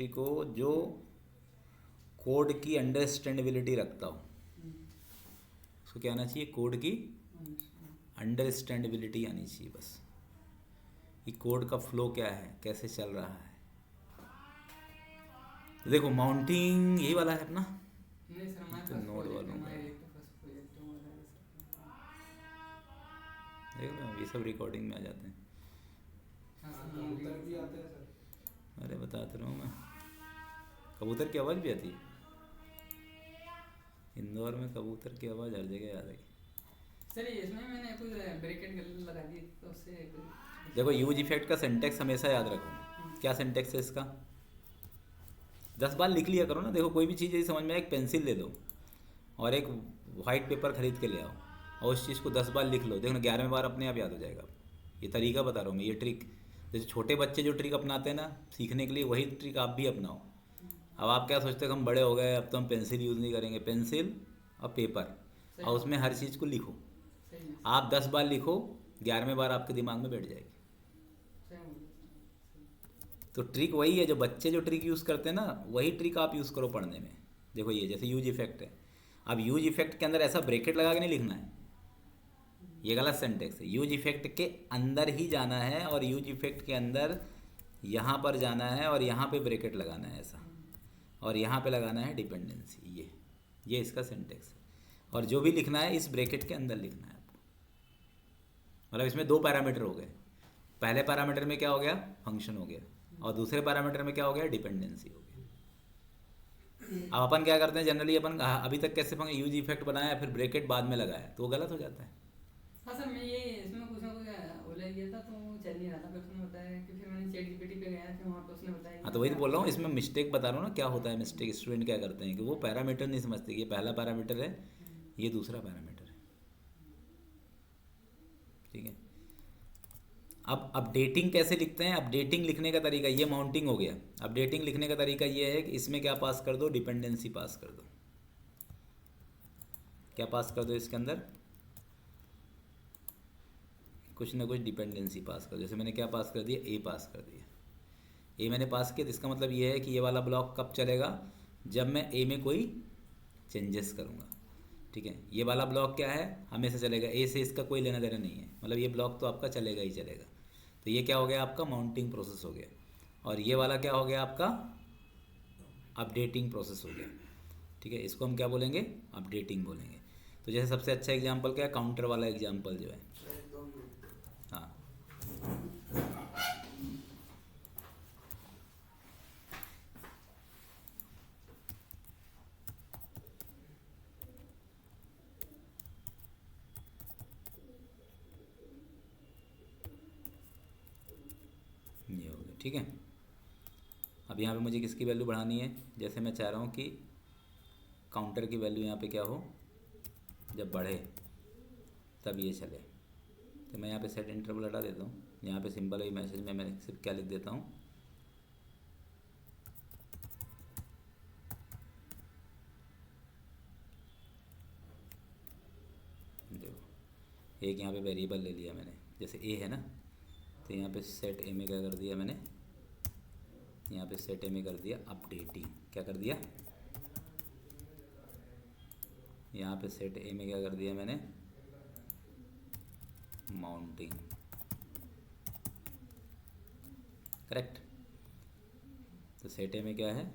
History को जो code की अंडरस्टैंडेबिलिटी रखता हो, उसको क्या आना चाहिए, कोड की अंडरस्टैंडेबिलिटी आनी चाहिए बस, कि कोड का फ्लो क्या है, कैसे चल रहा है। तो देखो माउंटिंग यही वाला है अपना, नहीं सर, हमारे तो पास नोड प्रोजेक्ट है, वालों हमारा का एक तो फर्स्ट प्रोजेक्ट है हमारा ये सब। देख लो, ये सब रिकॉर्डिंग में आ जाते हैं। हाँ सर, कबूतर भी आते हैं सर। अरे बताते रहो मैं, कबूतर की आवाज़ भी आती है इंदौर में, कबूतर की आवाज़ हर जगह आ रही। सर ये इसमें मैंने कुछ ब्रैकेट लगा दिए तो उससे देखो यूज इफेक्ट का सिंटेक्स हमेशा याद रखो, क्या सिंटेक्स है इसका, 10 बार लिख लिया करो ना। देखो कोई भी चीज़ यदि समझ में आए, एक पेंसिल ले लो और एक वाइट पेपर खरीद के ले आओ और उस चीज़ को 10 बार लिख लो, देखो ना 11वें बार अपने आप याद हो जाएगा। ये तरीका बता रहा हूँ मैं, ये ट्रिक, जैसे छोटे बच्चे जो ट्रिक अपनाते हैं ना सीखने के लिए, वही ट्रिक आप भी अपनाओ। अब आप क्या सोचते हो कि हम बड़े हो गए अब तो हम पेंसिल यूज़ नहीं करेंगे, पेंसिल और पेपर, और उसमें हर चीज़ को लिखो। सही है। आप 10 बार लिखो, 11वें बार आपके दिमाग में बैठ जाएगी। सही हो गया। तो ट्रिक वही है, जो बच्चे जो ट्रिक यूज़ करते हैं ना वही ट्रिक आप यूज़ करो पढ़ने में। देखो ये जैसे यूज इफेक्ट है, अब यूज इफेक्ट के अंदर ऐसा ब्रैकेट लगा के नहीं लिखना है, ये गलत सेंटेक्स है। यूज इफेक्ट के अंदर ही जाना है और यूज इफेक्ट के अंदर यहाँ पर जाना है और यहाँ पे ब्रैकेट लगाना है ऐसा, और यहाँ पे लगाना है डिपेंडेंसी। ये इसका सेंटेक्स है, और जो भी लिखना है इस ब्रैकेट के अंदर लिखना है आपको। मतलब इसमें 2 पैरामीटर हो गए, पहले पैरामीटर में क्या हो गया, फंक्शन हो गया, और दूसरे पैरामीटर में क्या हो गया, डिपेंडेंसी हो गया। अब अपन क्या करते हैं जनरली, अपन अभी तक कैसे यूज इफेक्ट बनाया फिर ब्रैकेट बाद में लगाया, तो वो गलत हो जाता है। हाँ सर, मैं ये इसमें कुछ ना कुछ उलझ गया था तो वो चल नहीं रहा था, फिर उसने बताया कि फिर मैंने चैट जीपीटी पे गया, फिर वहाँ पे उसने बताया हाँ तो वही तो बोल रहा हूँ, इसमें मिस्टेक बता रहा हूँ ना, क्या होता है मिस्टेक, स्टूडेंट क्या करते हैं कि वो पैरामीटर नहीं समझते कि ये पहला पैरामीटर है, ये दूसरा पैरामीटर है। ठीक है, अब अपडेटिंग कैसे लिखते हैं, अपडेटिंग लिखने का तरीका, ये माउंटिंग हो गया। अपडेटिंग लिखने का तरीका ये है कि इसमें क्या पास कर दो, डिपेंडेंसी पास कर दो। क्या पास कर दो इसके अंदर, कुछ ना कुछ डिपेंडेंसी पास कर दो। जैसे मैंने क्या पास कर दिया, ए पास कर दिया। ए मैंने पास किया तो इसका मतलब ये है कि ये वाला ब्लॉक कब चलेगा, जब मैं ए में कोई चेंजेस करूँगा। ठीक है, ये वाला ब्लॉक क्या है, हमेशा चलेगा, ए से इसका कोई लेना देना नहीं है, मतलब ये ब्लॉक तो आपका चलेगा ही चलेगा। तो ये क्या हो गया, आपका माउंटिंग प्रोसेस हो गया। और ये वाला क्या हो गया, आपका अपडेटिंग प्रोसेस हो गया। ठीक है, इसको हम क्या बोलेंगे, अपडेटिंग बोलेंगे। तो जैसे सबसे अच्छा एग्जाम्पल क्या है, काउंटर वाला एग्जाम्पल जो है। हाँ ये हो गया। ठीक है, अब यहाँ पे मुझे किसकी वैल्यू बढ़ानी है, जैसे मैं चाह रहा हूँ कि काउंटर की वैल्यू यहाँ पे क्या हो, जब बढ़े तब ये चले। तो मैं यहाँ पे सेट इंटरवल हटा देता हूँ, यहाँ पे सिंपल ही मैसेज में मैं सिर्फ क्या लिख देता हूँ, देखो एक यहाँ पे वेरिएबल ले लिया मैंने, जैसे ए है ना, तो यहाँ पे सेट ए में क्या कर दिया मैंने, यहाँ पे सेट ए में कर दिया अपडेटिंग। क्या कर दिया, यहाँ पे सेट ए में क्या कर दिया मैंने, माउंटिंग। करेक्ट, तो सेट ए में क्या है,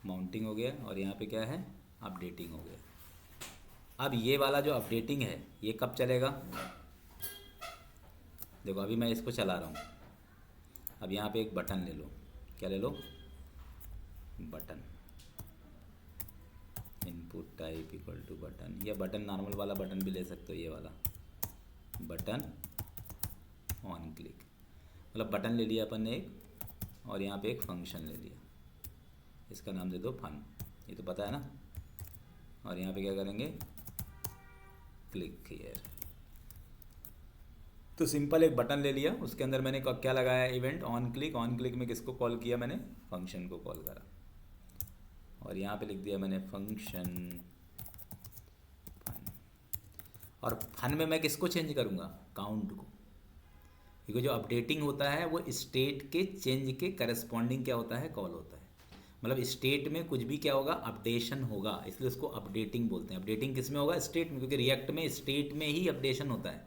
माउंटिंग हो गया, और यहाँ पे क्या है, अपडेटिंग हो गया। अब ये वाला जो अपडेटिंग है ये कब चलेगा, देखो अभी मैं इसको चला रहा हूँ। अब यहाँ पे एक बटन ले लो, क्या ले लो, button, input type equal to button, या बटन नॉर्मल वाला बटन भी ले सकते हो, ये वाला बटन ऑन क्लिक, मतलब बटन ले लिया अपन ने एक, और यहाँ पे एक फंक्शन ले लिया, इसका नाम दे दो फन, ये तो पता है ना। और यहाँ पे क्या करेंगे, क्लिक हियर। तो सिंपल एक बटन ले लिया, उसके अंदर मैंने क्या लगाया, event on click. On click में किसको कॉल किया मैंने, फंक्शन को कॉल करा, और यहाँ पे लिख दिया मैंने फंक्शन फन। और फन में मैं किसको चेंज करूँगा, काउंट को, क्योंकि जो अपडेटिंग होता है वो स्टेट के चेंज के करस्पॉन्डिंग क्या होता है, कॉल होता है। मतलब स्टेट में कुछ भी क्या होगा, अपडेशन होगा, इसलिए उसको अपडेटिंग बोलते हैं। अपडेटिंग किस में होगा, स्टेट में, क्योंकि रिएक्ट में स्टेट में ही अपडेशन होता है।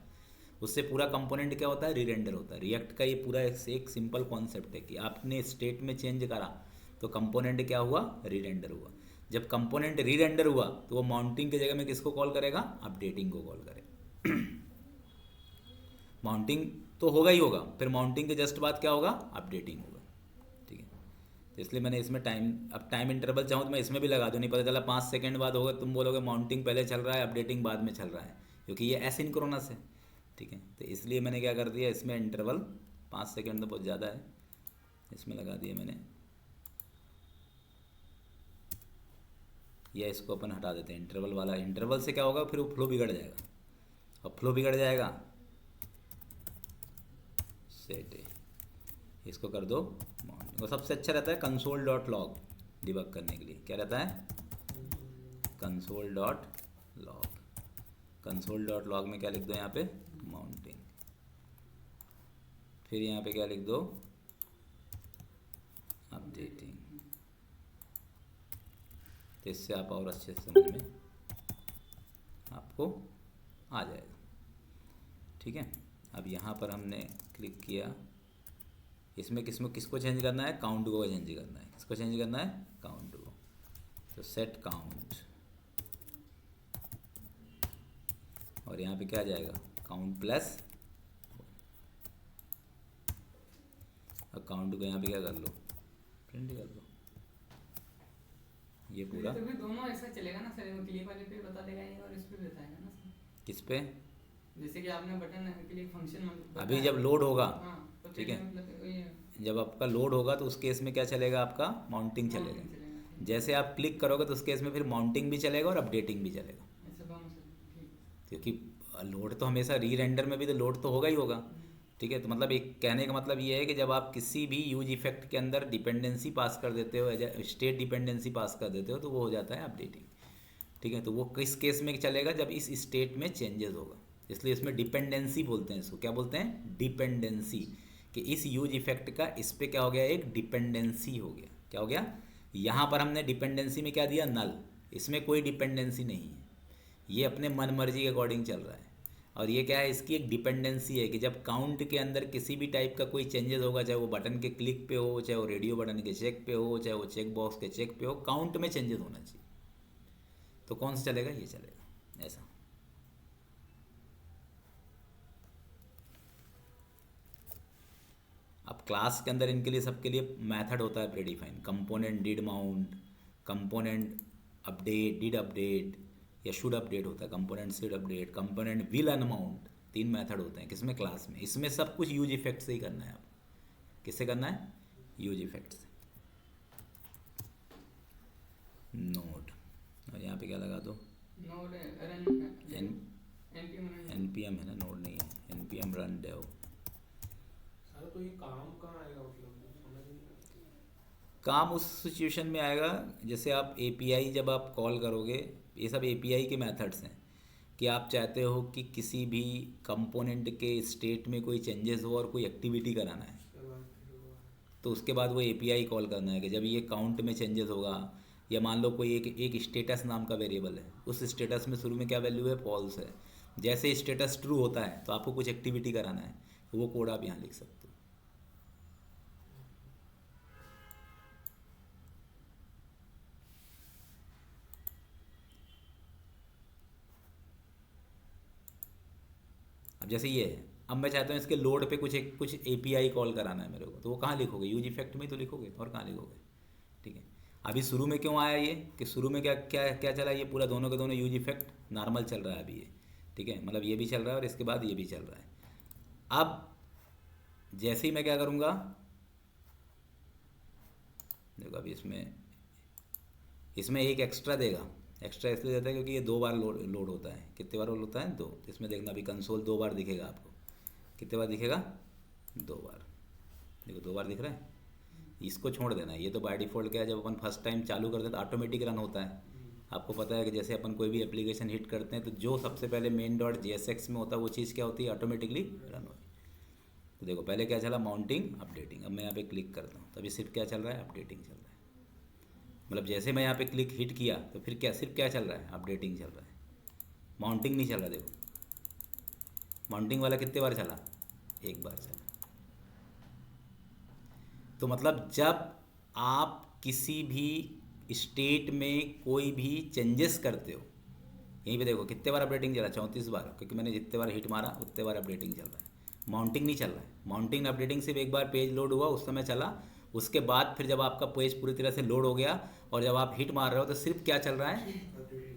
उससे पूरा कंपोनेंट क्या होता है, रीरेंडर होता है। रिएक्ट का ये पूरा एक सिंपल कॉन्सेप्ट है कि आपने स्टेट में चेंज करा तो कंपोनेंट क्या हुआ, रीरेंडर हुआ। जब कंपोनेंट रीरेंडर हुआ तो वो माउंटिंग की जगह में किसको कॉल करेगा, अपडेटिंग को कॉल करेगा। माउंटिंग तो होगा ही होगा, फिर माउंटिंग के जस्ट बाद क्या होगा, अपडेटिंग होगा। ठीक है, तो इसलिए मैंने इसमें टाइम, अब टाइम इंटरवल चाहूँ तो मैं इसमें भी लगा दूँ, नहीं पता चला 5 सेकंड बाद होगा, तुम बोलोगे माउंटिंग पहले चल रहा है अपडेटिंग बाद में चल रहा है, क्योंकि ये एसिंक्रोनस है। ठीक है, तो इसलिए मैंने क्या कर दिया, इसमें इंटरवल 5 सेकंड तो बहुत ज़्यादा है, इसमें लगा दिया मैंने, या इसको अपन हटा देते हैं इंटरवल वाला। इंटरवल से क्या होगा, फिर वो फ्लो बिगड़ जाएगा, और फ्लो बिगड़ जाएगा, सेट है, इसको कर दो माउंट। वो सबसे अच्छा रहता है कंसोल डॉट लॉग डिबग करने के लिए, क्या रहता है, console dot log. Console dot log में क्या लिख दो यहाँ पे, माउंटिंग, फिर यहाँ पे क्या लिख दो, अपडेटिंग। तो इससे आप और अच्छे से समझ में आपको आ जाएगा। ठीक है, अब यहाँ पर हमने क्लिक किया, इसमें किसको चेंज करना है, काउंट को चेंज करना है। किसको चेंज करना है, काउंट को। तो सेट काउंट, और यहाँ पे क्या आ जाएगा, काउंट प्लस, और काउंट को यहाँ पे क्या कर लो, प्रिंट कर लो, ये पूरा। तो फिर दोनों ऐसा चलेगा ना सर, क्लिक वाले पे बता देगा ये और इस पे बताएगा ना सर। किस पे, जैसे कि आपने बटन क्लिक फंक्शन अभी जब लोड होगा, हाँ, तो ठीक है, मतलब ये जब आपका लोड होगा तो उस केस में क्या चलेगा, आपका माउंटिंग चलेगा। चलेगा। जैसे आप क्लिक करोगे तो उस केस में फिर माउंटिंग भी चलेगा और अपडेटिंग भी चलेगा, ऐसा दोनों सर, ठीक। क्योंकि लोड तो हमेशा री रेंडर में भी तो लोड तो होगा ही होगा। ठीक है, तो मतलब एक कहने का मतलब ये है कि जब आप किसी भी यूज इफेक्ट के अंदर डिपेंडेंसी पास कर देते हो, स्टेट डिपेंडेंसी पास कर देते हो, तो वो हो जाता है अपडेटिंग। ठीक है, तो वो किस केस में चलेगा, जब इस स्टेट में चेंजेस होगा, इसलिए इसमें डिपेंडेंसी बोलते हैं। इसको क्या बोलते हैं, डिपेंडेंसी, कि इस यूज इफेक्ट का इस पे क्या हो गया, एक डिपेंडेंसी हो गया। क्या हो गया, यहाँ पर हमने डिपेंडेंसी में क्या दिया, नल, इसमें कोई डिपेंडेंसी नहीं है, ये अपने मन मर्जी के अकॉर्डिंग चल रहा है। और ये क्या है, इसकी एक डिपेंडेंसी है कि जब काउंट के अंदर किसी भी टाइप का कोई चेंजेस होगा, चाहे वो बटन के क्लिक पे हो, चाहे वो रेडियो बटन के चेक पे हो, चाहे वो चेक बॉक्स के चेक पे हो, काउंट में चेंजेस होना चाहिए। तो कौन सा चलेगा, ये चलेगा, ऐसा। अब क्लास के अंदर इनके लिए सबके लिए मेथड होता है predefine, component did mount, component update did update, या शुड अपडेट होता है, component should update, component will unmount. 3 method होते हैं किसमें, क्लास में। इसमें सब कुछ यूज इफेक्ट से ही करना है। आप किससे करना है, यूज इफेक्ट से। नोड, और यहाँ पे क्या लगा दो, नोड एनपीएम है ना, नोड नहीं है, एनपीएम रन डेव। सर तो ये काम कहाँ आएगा, मतलब समझ नहीं आ रहा। काम उस सिचुएशन में आएगा जैसे आप एपीआई जब आप कॉल करोगे, ये सब एपीआई के मेथड्स हैं, कि आप चाहते हो कि किसी भी कंपोनेंट के स्टेट में कोई चेंजेस हो और कोई एक्टिविटी कराना है, उसके बाद फिर वो तो उसके बाद वो एपीआई कॉल करना है कि जब ये काउंट में चेंजेस होगा, या मान लो कोई एक स्टेटस नाम का वेरिएबल है, उस स्टेटस में शुरू में क्या वैल्यू है, फॉल्स है, जैसे स्टेटस ट्रू होता है तो आपको कुछ एक्टिविटी कराना है, तो वो कोड आप यहाँ लिख सकते हो। अब जैसे ये है, अब मैं चाहता हूँ इसके लोड पे कुछ एपीआई कॉल कराना है मेरे को, तो वो कहाँ लिखोगे, यूज इफेक्ट में ही तो लिखोगे, और कहाँ लिखोगे। ठीक है, अभी शुरू में क्यों आया ये, कि शुरू में क्या क्या क्या चला, ये पूरा दोनों के दोनों यूज इफेक्ट नॉर्मल चल रहा है अभी ये। ठीक है, मतलब ये भी चल रहा है और इसके बाद ये भी चल रहा है। अब जैसे ही मैं क्या करूँगा, देखो अभी इसमें एक एक्स्ट्रा देगा। एक्स्ट्रा इसलिए देता है क्योंकि ये 2 बार लोड होता है। कितने बार लोड होता है, 2। इसमें देखना अभी कंसोल 2 बार दिखेगा आपको। कितने बार दिखेगा, 2 बार। देखो 2 बार दिख रहा है। इसको छोड़ देना, ये तो बाय डिफ़ॉल्ट क्या है, जब अपन फर्स्ट टाइम चालू करते हैं तो ऑटोमेटिक रन होता है। आपको पता है कि जैसे अपन कोई भी एप्लीकेशन हिट करते हैं तो जो सबसे पहले main.jsx में होता है वो चीज़ क्या होती है, ऑटोमेटिकली रन होती है। तो देखो पहले क्या चला, माउंटिंग अपडेटिंग। अब मैं यहाँ पे क्लिक करता हूँ तो अभी सिर्फ क्या चल रहा है, अपडेटिंग चल रहा है। मतलब जैसे मैं यहाँ पे क्लिक हिट किया तो फिर क्या, सिर्फ क्या चल रहा है, अपडेटिंग चल रहा है, माउंटिंग नहीं चल रहा। देखो माउंटिंग वाला कितने बार चला, एक बार चला। तो मतलब जब आप किसी भी स्टेट में कोई भी चेंजेस करते हो, यहीं पे देखो कितने बार अपडेटिंग चला, 34 बार, क्योंकि मैंने जितने बार हिट मारा उतने बार अपडेटिंग चल रहा है, माउंटिंग नहीं चल रहा है। माउंटिंग अपडेटिंग सिर्फ एक बार पेज लोड हुआ उस समय चला, उसके बाद फिर जब आपका पेज पूरी तरह से लोड हो गया और जब आप हिट मार रहे हो तो सिर्फ क्या चल रहा है,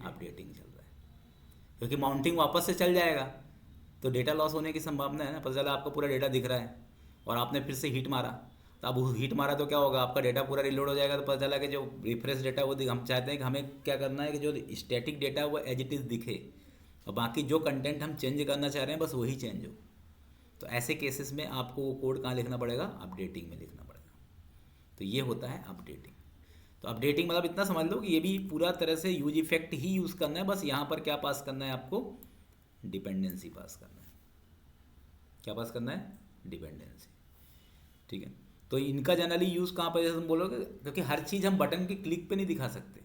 अपडेटिंग चल रहा है। क्योंकि माउंटिंग वापस से चल जाएगा तो डेटा लॉस होने की संभावना है ना। पता चला आपको पूरा डेटा दिख रहा है और आपने फिर से हिट मारा, तो अब हिट मारा तो क्या होगा, आपका डेटा पूरा रिलोड हो जाएगा। तो पता चला कि जो रिफ्रेश डेटा वो हम चाहते हैं कि हमें क्या करना है कि जो स्टैटिक डेटा है वो एज इट इज़ दिखे और बाकी जो कंटेंट हम चेंज करना चाह रहे हैं बस वही चेंज हो। तो ऐसे केसेस में आपको वो कोड कहाँ लिखना पड़ेगा, अपडेटिंग में लिखना पड़ेगा। तो ये होता है अपडेटिंग। तो अपडेटिंग मतलब इतना समझ लो कि ये भी पूरा तरह से यूज इफेक्ट ही यूज़ करना है, बस यहाँ पर क्या पास करना है आपको, डिपेंडेंसी पास करना है। क्या पास करना है, डिपेंडेंसी। ठीक है, तो इनका जनरली यूज़ कहाँ पर, जैसे तुम बोलोगे, क्योंकि हर चीज़ हम बटन के क्लिक पे नहीं दिखा सकते।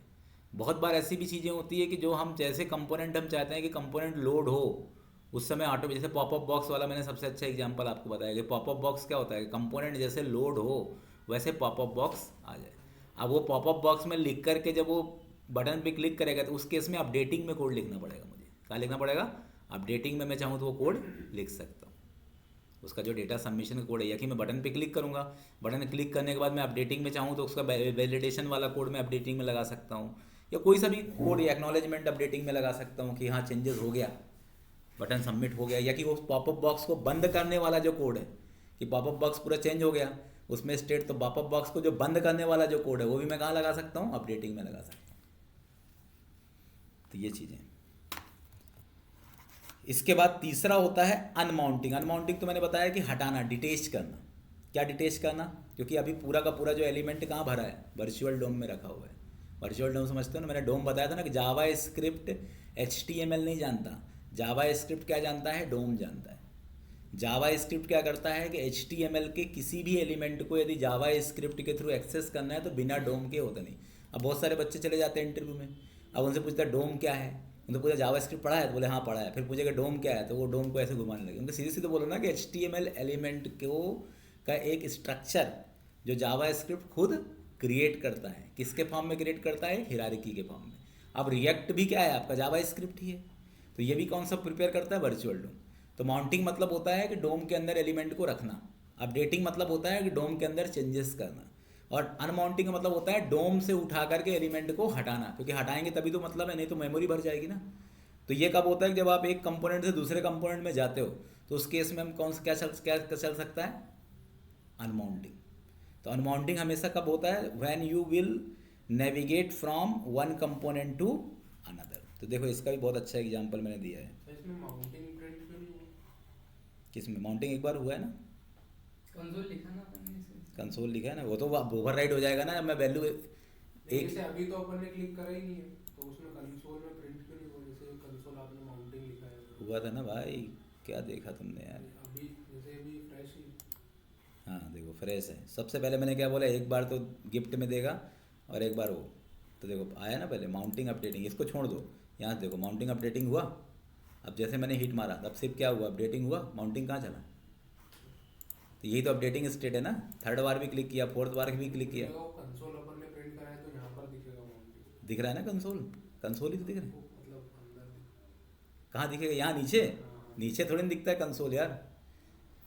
बहुत बार ऐसी भी चीज़ें होती है कि जो हम जैसे कंपोनेंट हम चाहते हैं कि कंपोनेंट लोड हो उस समय ऑटो, जैसे पॉपअप बॉक्स वाला मैंने सबसे अच्छा एग्जांपल आपको बताया कि पॉपअप बॉक्स क्या होता है, कंपोनेंट जैसे लोड हो वैसे पॉपअप बॉक्स आ जाए। अब वो पॉपअप बॉक्स में लिख करके जब वो बटन पे क्लिक करेगा तो उस केस में अपडेटिंग में कोड लिखना पड़ेगा मुझे। क्या लिखना पड़ेगा, अपडेटिंग में मैं चाहूँ तो वो कोड लिख सकता हूँ। उसका जो डेटा सबमिशन का कोड है, या कि मैं बटन पे क्लिक करूँगा, बटन क्लिक करने के बाद मैं अपडेटिंग में चाहूँ तो उसका वैलिडेशन वाला कोड मैं अपडेटिंग में लगा सकता हूँ, या कोई सा भी कोड एक्नॉलेजमेंट अपडेटिंग में लगा सकता हूँ कि हाँ चेंजेस हो गया, बटन सबमिट हो गया। या कि वो पॉपअप बॉक्स को बंद करने वाला जो कोड है कि पॉपअप बॉक्स पूरा चेंज हो गया उसमें स्टेट, तो पॉपअप बॉक्स को जो बंद करने वाला जो कोड है वो भी मैं कहाँ लगा सकता हूँ, अपडेटिंग में लगा सकता हूँ। तो ये चीज़ें। इसके बाद तीसरा होता है अनमाउंटिंग। अनमाउंटिंग तो मैंने बताया कि हटाना, डिटेच करना। क्या डिटेच करना, क्योंकि अभी पूरा का पूरा जो एलिमेंट कहाँ भरा है, वर्चुअल डोम में रखा हुआ है। वर्चुअल डोम समझते हो ना, मैंने डोम बताया था ना कि जावा स्क्रिप्ट HTML नहीं जानता, जावा स्क्रिप्ट क्या जानता है, डोम जानता है। जावा स्क्रिप्ट क्या करता है कि HTML के किसी भी एलिमेंट को यदि जावा स्क्रिप्ट के थ्रू एक्सेस करना है तो बिना डोम के होता नहीं। अब बहुत सारे बच्चे चले जाते हैं इंटरव्यू में, अब उनसे पूछता है डोम क्या है, उनको पूछा जावा स्क्रिप्ट पढ़ा है, तो बोले हाँ पढ़ा है। फिर पूछेगा डोम क्या है, तो वो डोम को ऐसे घुमाने लगे। उनको सीधे सीधे बोलो ना कि HTML एलिमेंट को का एक स्ट्रक्चर जो जावा स्क्रिप्ट खुद क्रिएट करता है, किसके फॉर्म में क्रिएट करता है, हिरारिकी के फॉर्म में। अब रिएक्ट भी क्या है, आपका जावा स्क्रिप्ट ही है, तो ये भी कौन सा प्रिपेयर करता है, वर्चुअल डोम। तो माउंटिंग मतलब होता है कि डोम के अंदर एलिमेंट को रखना, अपडेटिंग मतलब होता है कि डोम के अंदर चेंजेस करना, और अनमाउंटिंग का मतलब होता है डोम से उठा करके एलिमेंट को हटाना, क्योंकि हटाएंगे तभी तो मतलब है, नहीं तो मेमोरी भर जाएगी ना। तो ये कब होता है कि जब आप एक कंपोनेंट से दूसरे कंपोनेंट में जाते हो, तो उस केस में हम कौन सा क्या चल सकता है, अनमाउंटिंग। तो अनमाउंटिंग हमेशा कब होता है, when you will navigate from one component to another. तो देखो इसका भी बहुत अच्छा एग्जांपल मैंने दिया है। तो इसमें माउंटिंग प्रिंट क्यों नहीं हुआ? किसमें माउंटिंग एक बार हुआ है ना, कंसोल लिखा ना अपन ने इसे। कंसोल लिखा है ना, वो तो ओवरराइड हो जाएगा ना। मैं वैल्यू नहीं, एक जैसे अभी तो अपन ने क्लिक करा ही नहीं है, तो उसमें कंसोल में प्रिंट क्यों नहीं हुआ? जैसे कंसोल आपने माउंटिंग लिखा है हुआ था ना भाई, क्या देखा तुमने यार। अभी, जैसे अभी फ्रेश ही। हाँ देखो फ्रेश है। सबसे पहले मैंने क्या बोला, एक बार तो गिफ्ट में देगा और एक बार वो, तो देखो आया ना पहले माउंटिंग अपडेटिंग, इसको छोड़ दो। यहाँ से देखो माउंटिंग अपडेटिंग हुआ, अब जैसे मैंने हिट मारा तब सिर्फ क्या हुआ, अपडेटिंग हुआ, माउंटिंग कहाँ चला। तो यही तो अपडेटिंग स्टेट है ना। थर्ड बार भी क्लिक किया, फोर्थ बार भी क्लिक किया, कंसोल अपन ने प्रिंट करा है तो यहाँ पर दिखेगा माउंटिंग। दिख रहा है ना कंसोल, कंसोल ही तो दिख रहा है। मतलब अंदर कहाँ दिखेगा, यहाँ नीचे, हाँ। नीचे थोड़ी ना दिखता है कंसोल यार।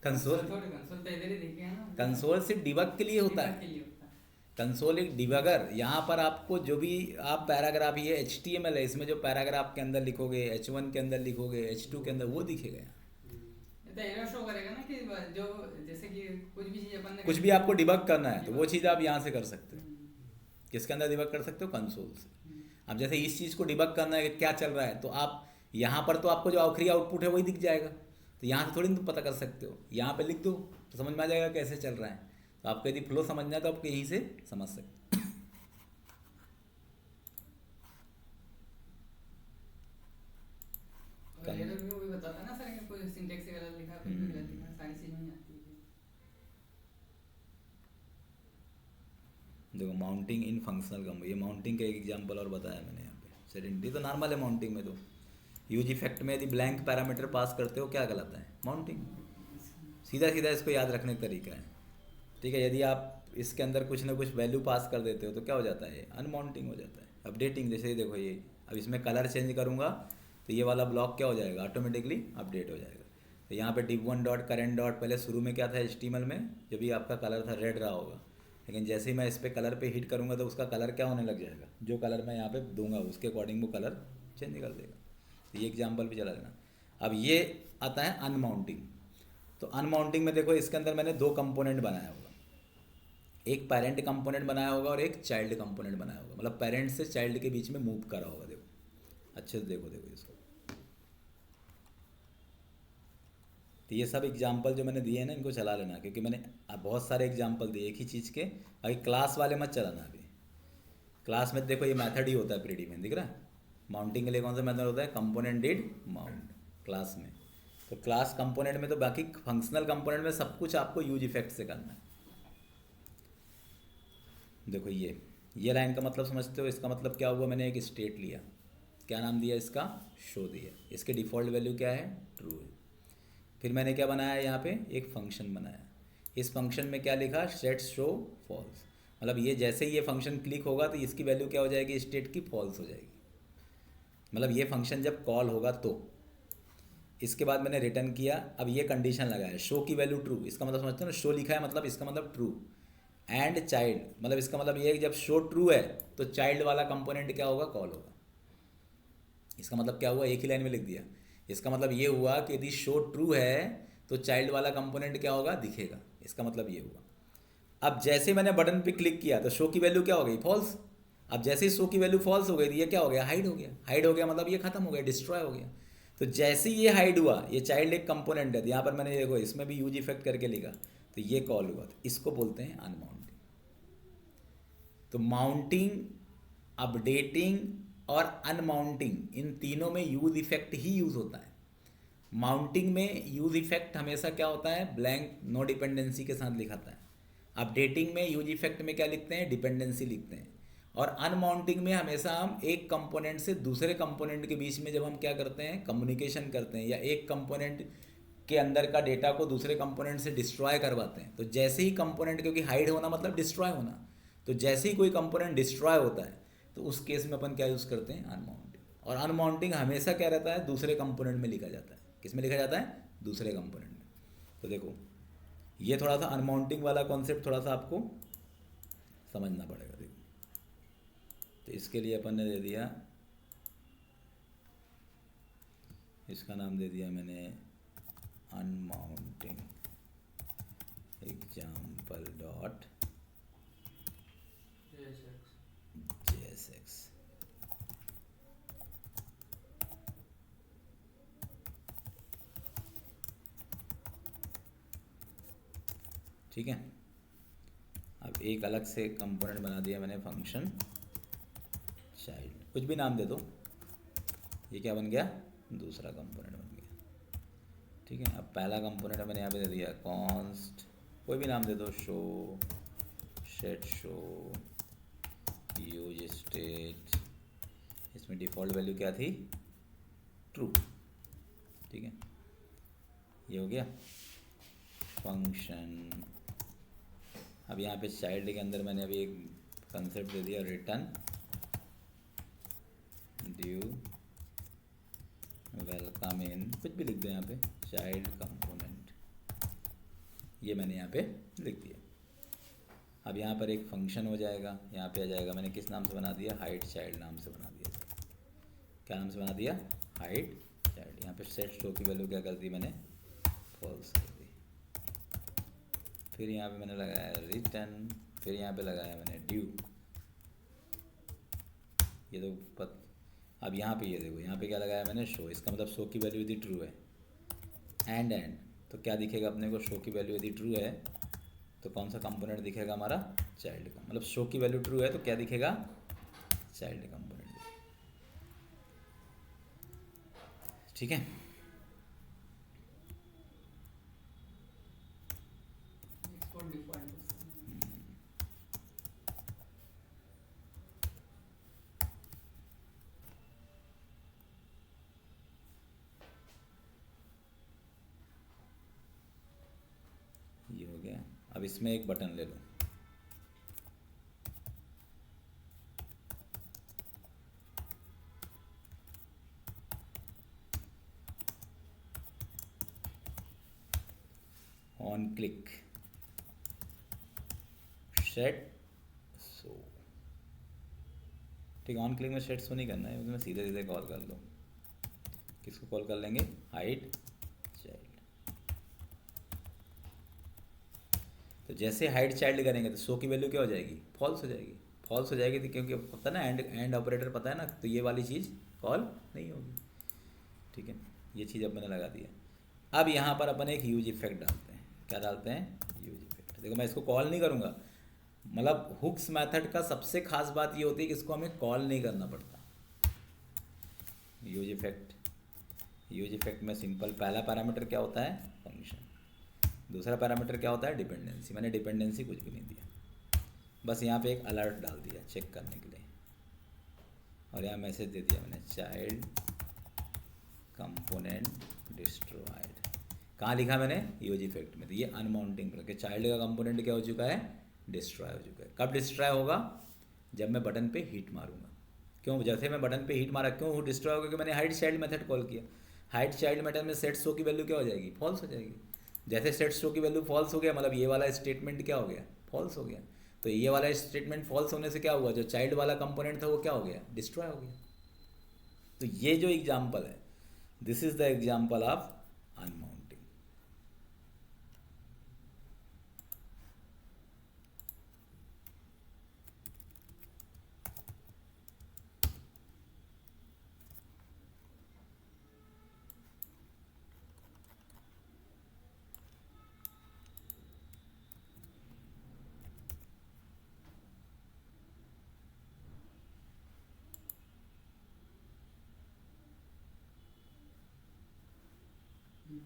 कंसोल, कंसोल तो इधर ही दिखे है ना। कंसोल सिर्फ डिबग के लिए होता डिबग है। के लिए होता है। कंसोल एक डिबगर, यहाँ पर आपको जो भी आप पैराग्राफ, ये HTML है, इसमें जो पैराग्राफ के अंदर लिखोगे, H1 के अंदर लिखोगे, H2 के अंदर, वो दिखेगा यहाँ। ये तो एरर शो करेगा ना कि जो जैसे कि कुछ भी चीज अपन ने कुछ भी आपको डिबग करना है तो वो चीज़ आप यहाँ से कर सकते हो। किसके अंदर डिबग कर सकते हो, कंसोल से। अब जैसे इस चीज़ को डिबग करना है कि क्या चल रहा है, तो आप यहाँ पर तो आपको जो आखिरी आउटपुट है वही दिख जाएगा, तो यहाँ से थोड़ी ना पता कर सकते हो। यहाँ पे लिख दो तो समझ में आ जाएगा कैसे चल रहा है। तो आपको यदि फ्लो समझना है तो आप यहीं से समझ सकते हो। और एरर भी वो भी बताता है ना सर कि कोई सिंटैक्स गलत लिखा है, कुछ भी गलत लिखा है, सारी चीजें नहीं आती है। देखो माउंटिंग इन फंक्शनल कम, ये माउंटिंग का एक एग्जांपल और बताया मैंने यहाँ पे। सेडेंटिटी तो नॉर्मल है माउंटिंग में। तो यूज इफेक्ट में यदि ब्लैंक पैरामीटर पास करते हो क्या कहलाता है? माउंटिंग। सीधा सीधा इसको याद रखने का तरीका है, ठीक है। यदि आप इसके अंदर कुछ ना कुछ वैल्यू पास कर देते हो तो क्या हो जाता है? अनमाउंटिंग हो जाता है। अपडेटिंग, जैसे ये देखो, ये अब इसमें कलर चेंज करूँगा तो ये वाला ब्लॉक क्या हो जाएगा? ऑटोमेटिकली अपडेट हो जाएगा। तो यहाँ पे div1 डॉट करेंट डॉट, पहले शुरू में क्या था HTML में, जब भी आपका कलर था रेड रहा होगा, लेकिन जैसे ही मैं इस पर कलर पे हिट करूँगा तो उसका कलर क्या होने लग जाएगा? जो कलर मैं यहाँ पे दूंगा उसके अकॉर्डिंग वो कलर चेंज कर देगा। तो ये एग्जाम्पल भी चला लेना। अब ये आता है अनमाउंटिंग। तो अनमाउंटिंग में देखो इसके अंदर मैंने दो कंपोनेंट बनाया होगा, एक पेरेंट कंपोनेंट बनाया होगा और एक चाइल्ड कंपोनेंट बनाया होगा, मतलब पेरेंट से चाइल्ड के बीच में मूव करा होगा। देखो अच्छे से देखो, देखो इसको। तो ये सब एग्जाम्पल जो मैंने दिए हैं ना, इनको चला लेना, क्योंकि मैंने अब बहुत सारे एग्जाम्पल दिए एक ही चीज़ के। अभी क्लास वाले मत चलाना। अभी क्लास में देखो ये मेथड ही होता है प्रीडी में, दिख रहा है? माउंटिंग के लिए कौन सा मेथड होता है? कंपोनेंट डिड माउंट क्लास में। तो क्लास कंपोनेंट में तो बाकी फंक्शनल कंपोनेंट में सब कुछ आपको यूज इफेक्ट से करना है। देखो ये लाइन का मतलब समझते हो? इसका मतलब क्या हुआ? मैंने एक स्टेट लिया, क्या नाम दिया इसका? शो दिया। इसके डिफ़ॉल्ट वैल्यू क्या है? ट्रू है। फिर मैंने क्या बनाया? यहाँ पे एक फंक्शन बनाया। इस फंक्शन में क्या लिखा? Set show false. मतलब ये जैसे ही ये फंक्शन क्लिक होगा तो इसकी वैल्यू क्या हो जाएगी? स्टेट की फॉल्स हो जाएगी। मतलब ये फंक्शन जब कॉल होगा तो। इसके बाद मैंने रिटर्न किया। अब ये कंडीशन लगाया, शो की वैल्यू ट्रू। इसका मतलब समझते हो ना? शो लिखा है मतलब इसका मतलब ट्रू। एंड चाइल्ड, मतलब इसका मतलब ये है कि जब शो ट्रू है तो चाइल्ड वाला कंपोनेंट क्या होगा? कॉल होगा। इसका मतलब क्या हुआ? एक ही लाइन में लिख दिया। इसका मतलब ये हुआ कि यदि शो ट्रू है तो चाइल्ड वाला कंपोनेंट क्या होगा? दिखेगा। इसका मतलब ये हुआ। अब जैसे मैंने बटन पे क्लिक किया तो शो की वैल्यू क्या हो गई? फॉल्स। अब जैसे ही शो की वैल्यू फॉल्स हो गई तो ये क्या हो गया? हाइड हो गया। हाइड हो गया मतलब ये खत्म हो गया, डिस्ट्रॉय हो गया। तो जैसे ही ये हाइड हुआ, ये चाइल्ड एक कंपोनेंट है, यहाँ पर मैंने देखो इसमें भी यूज इफेक्ट करके लिखा, तो ये कॉल हुआ। तो इसको बोलते हैं अनमाउंटिंग। तो माउंटिंग, अपडेटिंग और अनमाउंटिंग, इन तीनों में यूज इफेक्ट ही यूज होता है। माउंटिंग में यूज इफेक्ट हमेशा क्या होता है? ब्लैंक नो डिपेंडेंसी के साथ लिखाता है। अपडेटिंग में यूज इफेक्ट में क्या लिखते हैं? डिपेंडेंसी लिखते हैं। और अनमाउंटिंग में हमेशा हम एक कंपोनेंट से दूसरे कंपोनेंट के बीच में जब हम क्या करते हैं? कम्युनिकेशन करते हैं, या एक कंपोनेंट के अंदर का डेटा को दूसरे कंपोनेंट से डिस्ट्रॉय करवाते हैं। तो जैसे ही कंपोनेंट, क्योंकि हाइड होना मतलब डिस्ट्रॉय होना, तो जैसे ही कोई कंपोनेंट डिस्ट्रॉय होता है तो उस केस में अपन क्या यूज़ करते हैं? अनमाउंटिंग। और अनमाउंटिंग हमेशा क्या रहता है? दूसरे कंपोनेंट में लिखा जाता है। किस में लिखा जाता है? दूसरे कंपोनेंट में। तो देखो ये थोड़ा सा अनमाउंटिंग वाला कॉन्सेप्ट थोड़ा सा आपको समझना पड़ेगा। देखो तो इसके लिए अपन ने दे दिया, इसका नाम दे दिया मैंने अनमाउंटिंग एग्जाम्पल डॉट JSX। ठीक है। अब एक अलग से कंपोनेंट बना दिया मैंने, फंक्शन चाइल्ड, कुछ भी नाम दे दो। ये क्या बन गया? दूसरा कंपोनेंट बन गया। ठीक है। अब पहला कंपोनेंट मैंने यहाँ पे दे दिया कॉन्स्ट, कोई भी नाम दे दो, show, set show, use state. इसमें डिफ़ॉल्ट वैल्यू क्या थी? ट्रू। ठीक है, ये हो गया फंक्शन। अब यहाँ पे चाइल्ड के अंदर मैंने अभी एक कंसेप्ट दे दिया, रिटर्न ड्यू वेलकम इन, कुछ भी लिख दो यहाँ पे, चाइल्ड कंपोनेंट, ये मैंने यहाँ पे लिख दिया। अब यहाँ पर एक फंक्शन हो जाएगा, यहाँ पे आ जाएगा। मैंने किस नाम से बना दिया? हाइड चाइल्ड नाम से बना दिया। क्या नाम से बना दिया? Hide child. यहाँ पे सेट शो की वैल्यू क्या कर दी मैंने? फॉल्स कर दी। फिर यहाँ पे मैंने लगाया रिटर्न, फिर यहाँ पे लगाया मैंने ड्यू। ये तो अब यहाँ पे ये देखो, यहाँ पे क्या लगाया मैंने? शो। इसका मतलब शो की वैल्यू यदि ट्रू है, एंड तो क्या दिखेगा अपने को? शो की वैल्यू यदि ट्रू है तो कौन सा कंपोनेंट दिखेगा हमारा? चाइल्ड का। मतलब शो की वैल्यू ट्रू है तो क्या दिखेगा? Child component. ठीक है। Export default. अब इसमें एक बटन ले लो, ऑन क्लिक सेट सो, ठीक है। ऑन क्लिक में सेट सो नहीं करना है, उसमें सीधे सीधे कॉल कर लो। किसको कॉल कर लेंगे? Hide child. तो जैसे हाइड चाइल्ड करेंगे तो सो की वैल्यू क्या हो जाएगी? फॉल्स हो जाएगी। फॉल्स हो जाएगी तो क्योंकि पता ना एंड ऑपरेटर पता है ना, तो ये वाली चीज़ कॉल नहीं होगी, ठीक है। ये चीज़ अब मैंने लगा दिया। अब यहाँ पर अपन एक यूज इफेक्ट डालते हैं। क्या डालते हैं? Use effect. देखो मैं इसको कॉल नहीं करूँगा, मतलब हुक्स मेथड का सबसे खास बात ये होती है कि इसको हमें कॉल नहीं करना पड़ता। यूज इफेक्ट, यूज इफेक्ट में सिंपल पहला पैरामीटर क्या होता है? फंक्शन। दूसरा पैरामीटर क्या होता है? डिपेंडेंसी। मैंने डिपेंडेंसी कुछ भी नहीं दिया, बस यहाँ पे एक अलर्ट डाल दिया चेक करने के लिए, और यहाँ मैसेज दे दिया मैंने चाइल्ड कंपोनेंट डिस्ट्रॉयड। कहाँ लिखा मैंने? यूज इफेक्ट में। तो ये अनमाउंटिंग पर चाइल्ड का कंपोनेंट क्या हो चुका है? डिस्ट्रॉय हो चुका है। कब डिस्ट्रॉय होगा? जब मैं बटन पे हिट मारूंगा। क्यों? जैसे मैं बटन पे हिट मारा, क्यों वो डिस्ट्रॉय होगा? क्योंकि मैंने हाइड चाइल्ड मेथड कॉल किया। हाइड चाइल्ड मेथड में सेट शो की वैल्यू क्या हो जाएगी? फॉल्स हो जाएगी। जैसे सेट शो की वैल्यू फॉल्स हो गया, मतलब ये वाला स्टेटमेंट क्या हो गया? फॉल्स हो गया। तो ये वाला स्टेटमेंट फॉल्स होने से क्या हुआ? जो चाइल्ड वाला कंपोनेंट था वो क्या हो गया? डिस्ट्रॉय हो गया। तो ये जो एग्जाम्पल है, this is the example of unmounting.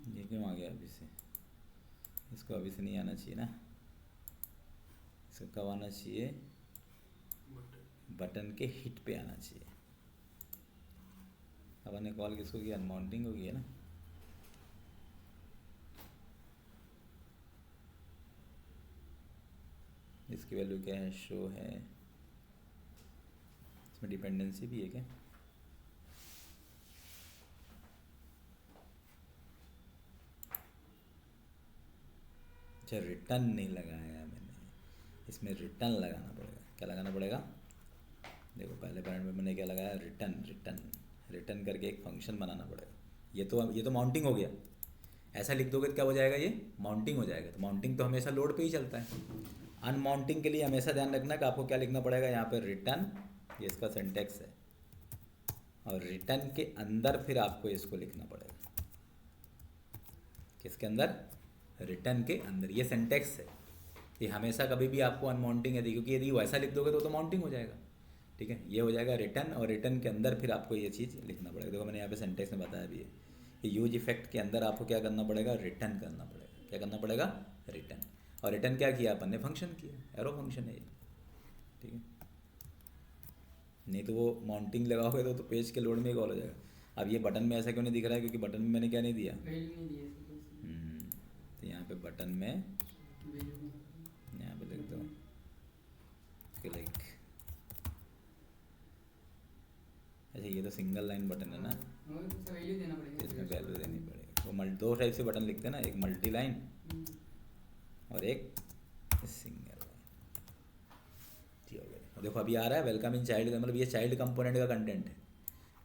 ये क्यों आ गया अभी से? इसको अभी से नहीं आना चाहिए ना, इसको कब आना चाहिए? बटन के हिट पे आना चाहिए। अब हमने कॉल किसको किया? अनमाउंटिंग हो गया ना। इसकी वैल्यू क्या है? शो है। इसमें डिपेंडेंसी भी है क्या? अच्छा, रिटर्न नहीं लगाया मैंने, इसमें रिटर्न लगाना पड़ेगा। क्या लगाना पड़ेगा? देखो पहले पैरामीटर में मैंने क्या लगाया? रिटर्न। रिटर्न रिटर्न करके एक फंक्शन बनाना पड़ेगा। ये तो माउंटिंग हो गया। ऐसा लिख दोगे तो क्या हो जाएगा? ये माउंटिंग हो जाएगा। तो माउंटिंग तो हमेशा लोड पे ही चलता है। अनमाउंटिंग के लिए हमेशा ध्यान रखना कि आपको क्या लिखना पड़ेगा यहाँ पर? रिटर्न, ये इसका सिंटैक्स है, और रिटर्न के अंदर फिर आपको इसको लिखना पड़ेगा। किसके अंदर? रिटर्न के अंदर। ये सिंटैक्स है, ये हमेशा कभी भी आपको अनमाउंटिंग है, क्योंकि यदि वैसा लिख दोगे तो माउंटिंग हो जाएगा, ठीक है। ये हो जाएगा रिटर्न, और रिटर्न के अंदर फिर आपको ये चीज़ लिखना पड़ेगा। देखो मैंने यहाँ पे सेंटेंस में बताया भी है कि यूज इफेक्ट के अंदर आपको क्या करना पड़ेगा? रिटर्न करना पड़ेगा। क्या करना पड़ेगा? रिटर्न। और रिटर्न क्या किया अपन ने? फंक्शन किया, एरो फंक्शन है ये, ठीक है। नहीं तो वो माउंटिंग लगाओगे तो पेज के लोड में कॉल हो जाएगा। अब ये बटन में ऐसा क्यों नहीं दिख रहा है? क्योंकि बटन में मैंने क्या नहीं दिया? वैल्यू नहीं दी है इसको कोई सी। तो यहाँ पे बटन में वैल्यू नहीं। यहाँ पे लिख दो क्लिक। अच्छा, ये तो सिंगल लाइन बटन है ना, और कुछ वैल्यू देना पड़ेगा इसमें वैल्यू देनी पड़ेगी। वो दो टाइप से बटन लिखते हैं ना, एक मल्टी लाइन और एक सिंगल लाइन। ठीक हो गया। देखो अभी आ रहा है वेलकम इन चाइल्ड का, मतलब ये चाइल्ड कंपोनेंट का कंटेंट है।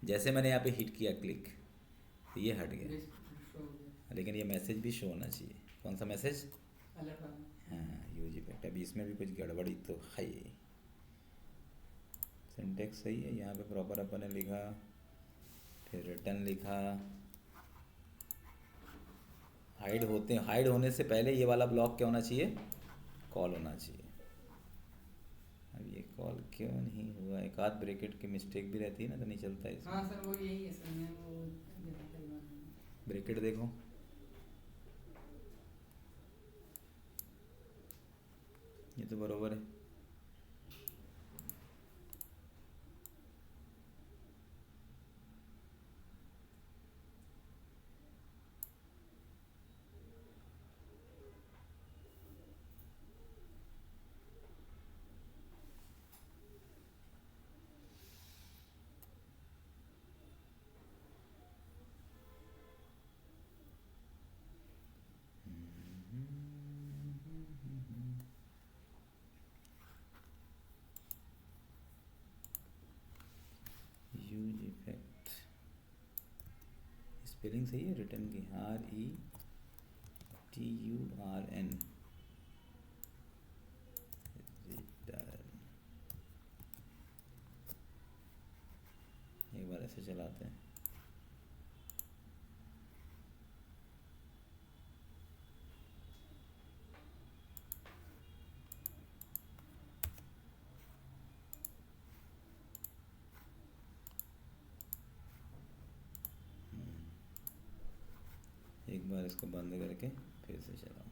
जैसे मैंने यहाँ पे हिट किया क्लिक, तो ये हट गया, लेकिन ये मैसेज भी शो होना चाहिए। कौन सा मैसेज? अलर्ट वाला। हाँ, यूज इफेक्ट। अभी इसमें भी कुछ गड़बड़ी तो है। सिंटेक्स सही है, यहाँ पे प्रॉपर अपन ने लिखा, फिर रिटर्न लिखा। हाइड होने से पहले ये वाला ब्लॉक क्या होना चाहिए? कॉल होना चाहिए। अब ये कॉल क्यों नहीं हुआ? एक आध ब्रैकेट की मिस्टेक भी रहती है ना, तो नहीं चलता है इसमें। हाँ सर वो यही है सर, मैं वो देता कई बार। ब्रैकेट देखो, ये तो बरोबर है। स्पेलिंग सही है रिटर्न की, RETURN। एक बार ऐसे चलाते हैं। एक बार इसको बंद करके फिर से चलाओ।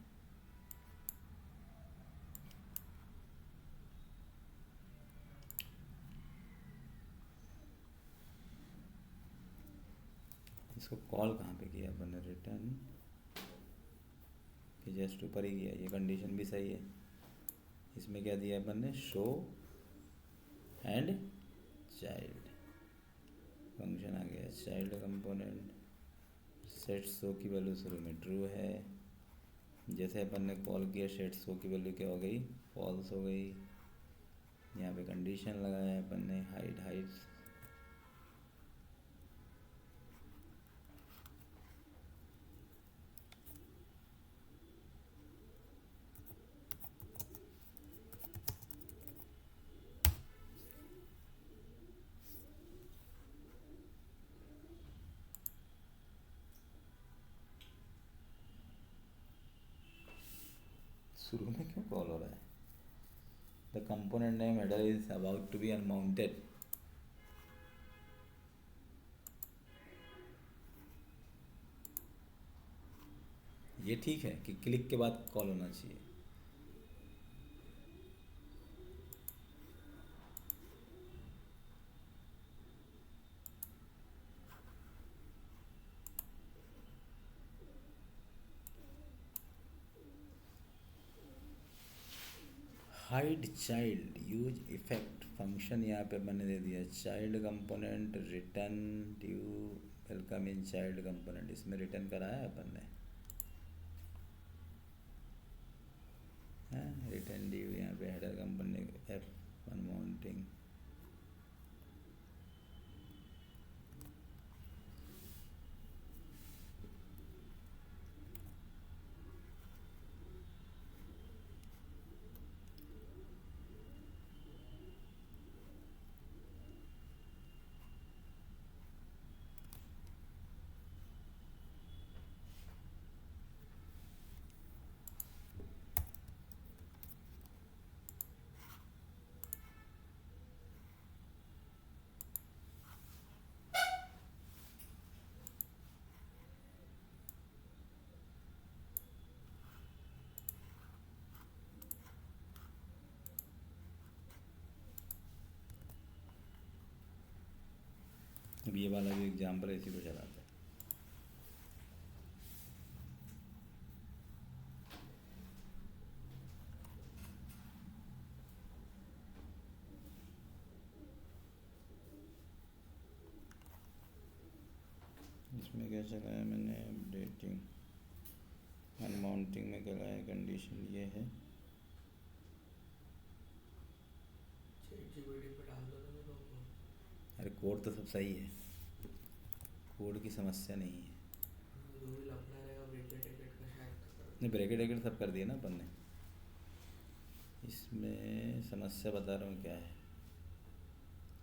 इसको कॉल कहाँ पे किया अपन ने, रिटर्न कि जस्ट ऊपर ही किया, ये कंडीशन भी सही है। इसमें क्या दिया अपन ने, शो एंड चाइल्ड फंक्शन आ गया, चाइल्ड कंपोनेंट सेट शो की वैल्यू शुरू में ट्रू है, जैसे अपन ने कॉल किया सेट शो की वैल्यू क्या हो गई, फॉल्स हो गई। यहाँ पे कंडीशन लगाया अपन ने, हाइड हाइट शुरू में क्यों कॉल हो रहा है, the component name header is about to be unmounted. ये ठीक है कि क्लिक के बाद कॉल होना चाहिए। Hide child use effect function यहाँ पे मैंने दे दिया, child component return due welcome in child component, इसमें रिटर्न कराया है अपन ने, रिटर्न ड्यू यहाँ पे हेडर कंपोनेंट F अनमाउंटिंग। अब ये वाला भी एग्जाम्पल है, इसी को चलाते हैं। इसमें क्या चलाया मैंने, अपडेटिंग अनमाउंटिंग में क्या लगाया, कंडीशन ये है, ChatGPT पे डाल दो तो तुमको। अरे कोड तो सब सही है, कोड की समस्या नहीं है। जो भी लफड़ा रहेगा ब्रेकेट टिकट का शायद तो कर नहीं ब्रैकेट वैकेट सब कर दिया ना अपन ने। इसमें समस्या बता रहा हूँ क्या है,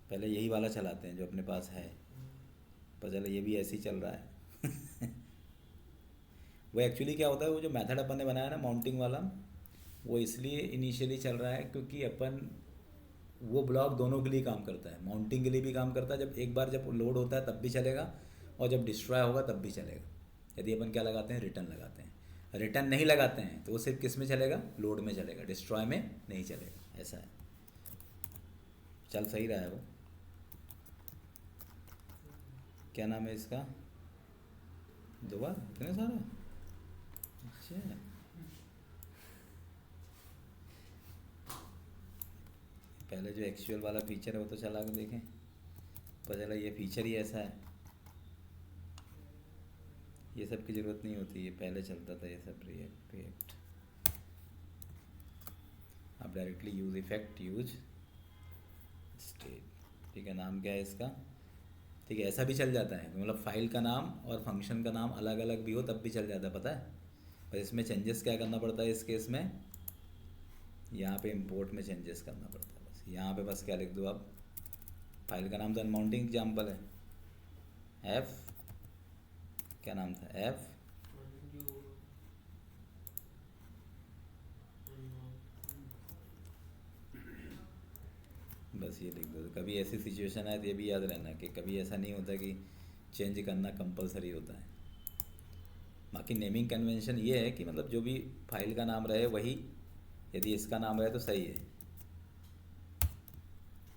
पहले यही वाला चलाते हैं जो अपने पास है, पर चलो ये भी ऐसे ही चल रहा है। वो एक्चुअली क्या होता है, वो जो मेथड अपन ने बनाया ना माउंटिंग वाला, वो इसलिए इनिशियली चल रहा है क्योंकि अपन वो ब्लॉक दोनों के लिए काम करता है, माउंटिंग के लिए भी काम करता है, जब एक बार जब लोड होता है तब भी चलेगा और जब डिस्ट्रॉय होगा तब भी चलेगा। यदि अपन क्या लगाते हैं, रिटर्न लगाते हैं, रिटर्न नहीं लगाते हैं तो वो सिर्फ किस में चलेगा, लोड में चलेगा, डिस्ट्रॉय में नहीं चलेगा, ऐसा है। चल सही रहा है वो, क्या नाम है इसका, दोबारा इतने सारा, अच्छा पहले जो एक्चुअल वाला फीचर है वो तो चला के देखें, पता चला ये फीचर ही ऐसा है, ये सब की ज़रूरत नहीं होती, ये पहले चलता था ये सब, रिएक्ट। आप directly use effect use state, ठीक है। नाम क्या है इसका, ठीक है, ऐसा भी चल जाता है, मतलब फाइल का नाम और फंक्शन का नाम अलग अलग भी हो तब भी चल जाता है, पता है। पर इसमें चेंजेस क्या करना पड़ता है इस केस में, यहाँ पे इंपोर्ट में चेंजेस करना पड़ता है बस। यहाँ पे बस क्या लिख दो आप, फाइल का नाम तो अनमाउंटिंग एग्जाम्पल है, एफ क्या नाम था, एफ बस ये लिख दो। कभी ऐसी सिचुएशन आए तो ये भी याद रहना कि कभी ऐसा नहीं होता कि चेंज करना कंपलसरी होता है। बाकी नेमिंग कन्वेंशन ये है कि मतलब जो भी फाइल का नाम रहे वही, यदि इसका नाम रहे तो सही है।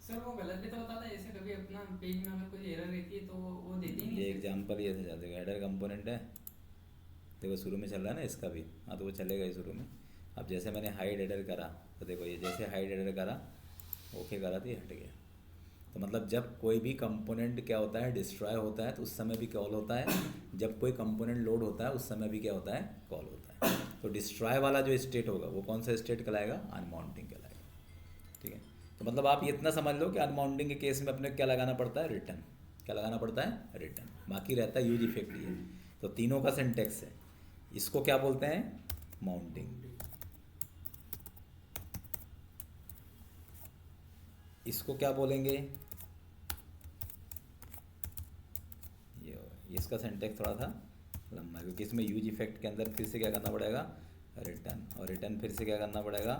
सर वो गलत भी तो बताता है, जैसे कभी अपना पेज में अगर कोई एरर रहती है तो वो देती नहीं ये है। एग्जांपल ये समझा देगा, हेडर कंपोनेंट है, देखो शुरू में चल रहा है ना इसका भी, हाँ तो वो चलेगा ही शुरू में। अब जैसे मैंने हाइड हेडर करा तो देखो ये जैसे हाइड हेडर करा, ओके करा तो ये हट गया। तो मतलब जब कोई भी कंपोनेंट क्या होता है, डिस्ट्रॉय होता है तो उस समय भी कॉल होता है, जब कोई कंपोनेंट लोड होता है उस समय भी क्या होता है, कॉल होता है। तो डिस्ट्रॉय वाला जो स्टेट होगा वो कौन सा स्टेट कहलाएगा, अनमाउंटिंग कहलाएगा। ठीक है, तो मतलब आप ये इतना समझ लो कि अनमाउंटिंग के केस में अपने क्या लगाना पड़ता है, रिटर्न। क्या लगाना पड़ता है, रिटर्न। बाकी रहता है यूज इफेक्ट ये। तो तीनों का सिंटेक्स है। इसको क्या बोलते हैं, माउंटिंग। इसको क्या बोलेंगे, ये इसका सिंटेक्स थोड़ा सा लंबा है क्योंकि इसमें यूज इफेक्ट के अंदर फिर से क्या करना पड़ेगा, रिटर्न, और रिटर्न फिर से क्या करना पड़ेगा,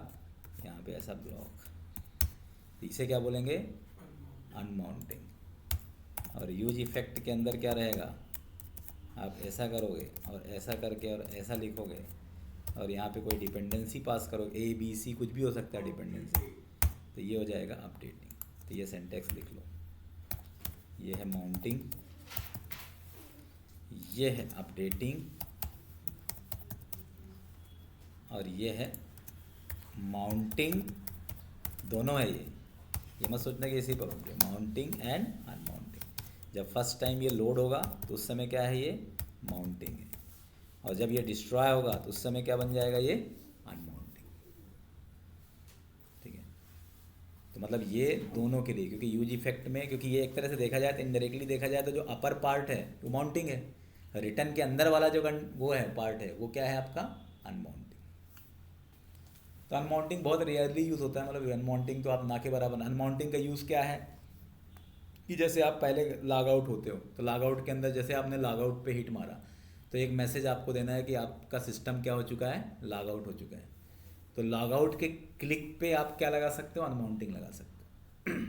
यहाँ पे ऐसा ब्लॉक। तो इसे क्या बोलेंगे, अनमाउंटिंग। और यूज इफेक्ट के अंदर क्या रहेगा, आप ऐसा करोगे और ऐसा करके और ऐसा लिखोगे और यहाँ पे कोई डिपेंडेंसी पास करो, ए बी सी कुछ भी हो सकता है डिपेंडेंसी, तो ये हो जाएगा अपडेटिंग। तो ये सिंटेक्स लिख लो, ये है माउंटिंग, ये है अपडेटिंग, और ये है माउंटिंग। दोनों है ये मत सोचना कि इसी पर होंगे, माउंटिंग एंड अनमाउंटिंग। जब फर्स्ट टाइम ये लोड होगा तो उस समय क्या है, ये माउंटिंग है, और जब ये डिस्ट्रॉय होगा तो उस समय क्या बन जाएगा, ये अनमाउंटिंग। ठीक है, तो मतलब ये दोनों के लिए, क्योंकि यूज इफेक्ट में, क्योंकि ये एक तरह से देखा जाए तो इनडायरेक्टली देखा जाए तो जो अपर पार्ट है वो माउंटिंग है, रिटर्न के अंदर वाला जो वो है पार्ट है वो क्या है आपका, अनमाउंटिंग। तो अनमाउंटिंग बहुत रेयरली यूज़ होता है, मतलब अनमाउंटिंग तो आप ना के बराबर। अनमाउंटिंग का यूज़ क्या है कि जैसे आप पहले लॉग आउट होते हो तो लॉग आउट के अंदर जैसे आपने लॉग आउट पे हिट मारा तो एक मैसेज आपको देना है कि आपका सिस्टम क्या हो चुका है, लॉग आउट हो चुका है। तो लॉग आउट के क्लिक पे आप क्या लगा सकते हो, अनमाउंटिंग लगा सकते हो।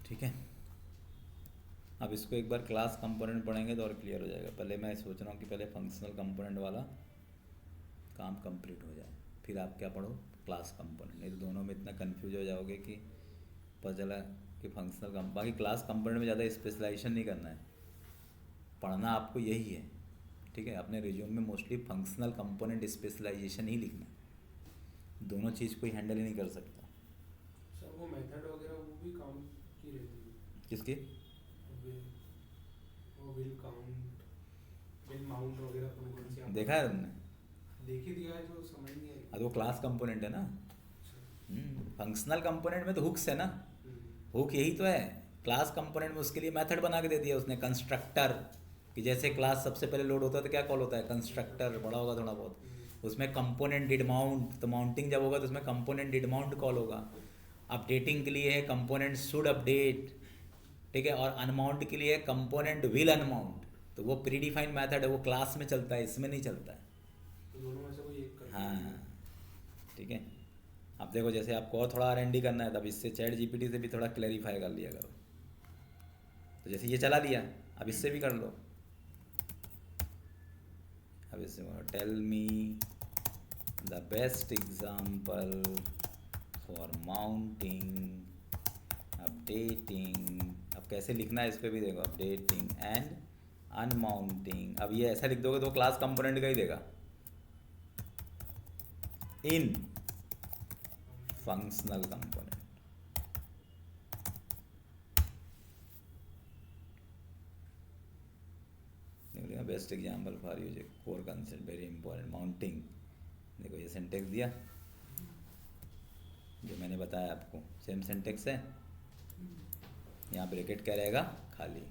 ठीक है, अब इसको एक बार क्लास कंपोनेंट पढ़ेंगे तो और क्लियर हो जाएगा। पहले मैं सोच रहा हूँ कि पहले फंक्शनल कंपोनेंट वाला काम कंप्लीट हो जाए, फिर आप क्या पढ़ो, क्लास कंपोनेंट। नहीं तो दोनों में इतना कंफ्यूज हो जाओगे कि पता चला कि फंक्शनल बाकी क्लास कंपोनेंट में ज़्यादा स्पेशलाइजेशन नहीं करना है, पढ़ना आपको यही है। ठीक है, अपने रिज्यूम में मोस्टली फंक्शनल कंपोनेंट स्पेशलाइजेशन ही लिखना है, दोनों चीज़ कोई हैंडल ही नहीं कर सकता। सर वो मेथड वगैरह वो भी काम की रहती है, किसकी, वो विल काउंट, विल माउंट वगैरह कौन कौन सी देखा है तुमने, देख ही दिया है जो समझ नहीं आई। अब वो क्लास कंपोनेंट है ना। फंक्शनल कंपोनेंट में तो हुक्स है ना, हुक यही तो है। क्लास कंपोनेंट में उसके लिए मेथड बना के दे दिया उसने, कंस्ट्रक्टर, कि जैसे क्लास सबसे पहले लोड होता है तो क्या कॉल होता है, कंस्ट्रक्टर, बड़ा होगा थोड़ा बहुत। उसमें कंपोनेंट डिड माउंट, तो माउंटिंग जब होगा तो उसमें कंपोनेंट डिड माउंट कॉल होगा। अपडेटिंग के लिए है कंपोनेंट शुड अपडेट, ठीक है। और अनमाउंट के लिए है कंपोनेंट विल अनमाउंट। तो वो प्रीडिफाइंड मेथड है, वो क्लास में चलता है, इसमें नहीं चलता है। तो दोनों में से कोई एक कर हाँ ठीक है। अब देखो जैसे आपको और थोड़ा R&D करना है तब इससे चैट GPT से भी थोड़ा क्लैरिफाई कर लिया करो। तो जैसे ये चला लिया, अब इससे भी कर लो। अब इससे tell me the best example for mounting updating. अब कैसे लिखना है इस पर भी देखो, अपडेटिंग एंड अनमाउंटिंग। अब ये ऐसा लिख दोगे तो क्लास कंपोनेंट का ही देगा, इन functional component. Best example for use core concept very important mounting. देखो ये सिंटेक्स दिया जो मैंने बताया आपको, सेम सिंटेक्स है। यहाँ ब्रैकेट क्या रहेगा, खाली।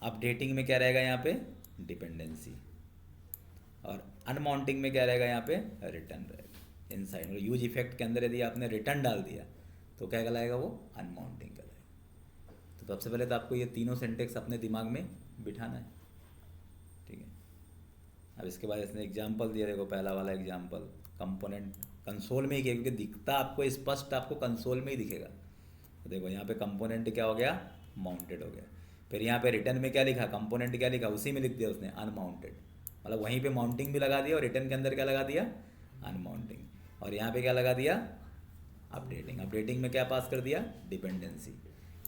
अपडेटिंग में क्या रहेगा यहाँ पे, डिपेंडेंसी। और अनमाउंटिंग में क्या रहेगा यहाँ पे, रिटर्न रहेगा इनसाइड। मतलब यूज इफेक्ट के अंदर यदि आपने रिटर्न डाल दिया तो क्या कहलाएगा, वो अनमाउंटिंग कहलाएगा। तो सबसे पहले तो आपको ये तीनों सिंटेक्स अपने दिमाग में बिठाना है, ठीक है। अब इसके बाद इसने एग्जाम्पल दिया, देखो पहला वाला एग्जाम्पल कंपोनेंट कंसोल में ही किया, क्योंकि दिखता आपको स्पष्ट आपको कंसोल में ही दिखेगा। तो देखो यहाँ पे कंपोनेंट क्या हो गया, माउंटेड हो गया। फिर यहाँ पे रिटर्न में क्या लिखा, कंपोनेंट क्या लिखा, उसी में लिख दिया उसने अनमाउंटेड। मतलब वहीं पे माउंटिंग भी लगा दिया और रिटर्न के अंदर क्या लगा दिया, अनमाउंटिंग। और यहाँ पे क्या लगा दिया, अपडेटिंग। अपडेटिंग में क्या पास कर दिया, डिपेंडेंसी।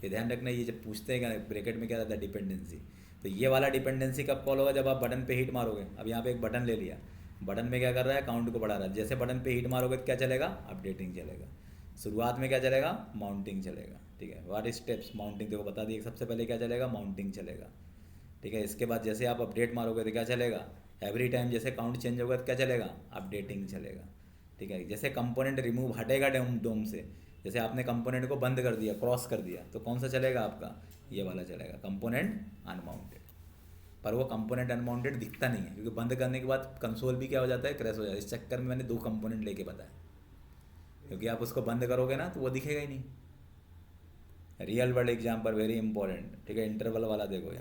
ये ध्यान रखना, ये जब पूछते हैं क्या ब्रैकेट में क्या रहता है, डिपेंडेंसी। तो ये वाला डिपेंडेंसी कब कॉल होगा, जब आप बटन पे हिट मारोगे। अब यहाँ पे एक बटन ले लिया, बटन में क्या कर रहा है, काउंट को बढ़ा रहा है। जैसे बटन पे हिट मारोगे तो क्या चलेगा, अपडेटिंग चलेगा। शुरुआत में क्या चलेगा, माउंटिंग चलेगा, ठीक है। व्हाट स्टेप्स माउंटिंग, देखो बता दिए, सबसे पहले क्या चलेगा, माउंटिंग चलेगा, ठीक है। इसके बाद जैसे आप अपडेट मारोगे तो क्या चलेगा, एवरी टाइम जैसे काउंट चेंज होगा तो क्या चलेगा, अपडेटिंग चलेगा, ठीक है। जैसे कंपोनेंट रिमूव हटेगा डोम से, जैसे आपने कंपोनेंट को बंद कर दिया, क्रॉस कर दिया, तो कौन सा चलेगा आपका, ये वाला चलेगा, कंपोनेंट अनमाउंटेड। पर वो कंपोनेंट अनमाउंटेड दिखता नहीं है, क्योंकि बंद करने के बाद कंसोल भी क्या हो जाता है, क्रैश हो जाता है। इस चक्कर में मैंने 2 कंपोनेंट लेके बताया, क्योंकि आप उसको बंद करोगे ना तो वो दिखेगा ही नहीं। Real world example very important, ठीक है। इंटरवल वाला देखो